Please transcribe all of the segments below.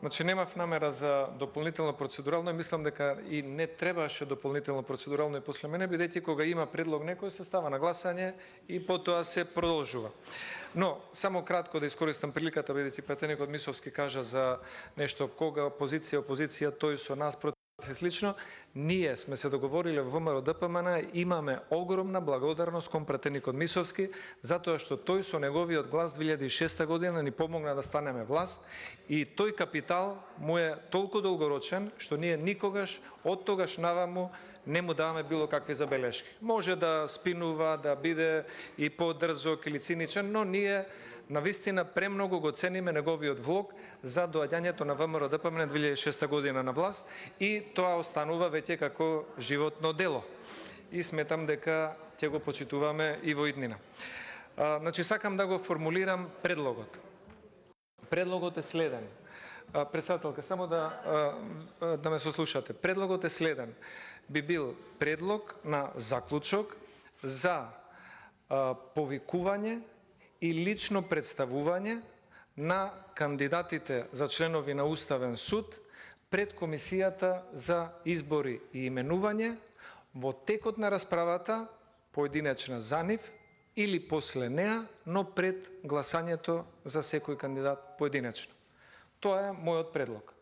Значи немав намера за дополнително процедурално и мислам дека и не требаше дополнително процедурално и после мене, бидејќи кога има предлог некој се става на гласање и потоа се продолжува. Но само кратко да искористам приликата, бидејќи пратеникот Мисовски кажа за нешто кога опозиција, тој со нас против и слично, ние сме се договориле во ВМРО ДПМН, имаме огромна благодарност кон пратеникот Мисовски, затоа што тој со неговиот глас 2006 година ни помогна да станеме власт и тој капитал му е толку долгорочен, што ние никогаш од тогаш наваму не му даваме било какви забелешки. Може да спинува, да биде и подрзок или циничен, но ние навистина премногу го цениме неговиот влог за доаѓањето на ВМРО ДПМН 2006 година на власт и тоа останува веќе како животно дело. И сметам дека ќе го почитуваме и во иднина. Значи, сакам да го формулирам предлогот. Предлогот е следен. Председателка, само да ме сослушате. Предлогот е следен. Би бил предлог на заклучок за повикување и лично представување на кандидатите за членови на Уставен суд пред Комисијата за избори и именување во текот на расправата, поединечна за нив, или после неа, но пред гласањето за секој кандидат поединечно. Тоа е мојот предлог.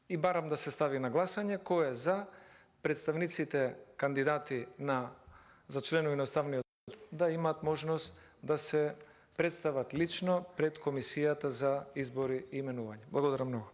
И барам да се стави на гласање кој е за представниците кандидати за членови на Уставниот суд да имаат можност да се представат лично пред Комисијата за избори и именување. Благодарам многу.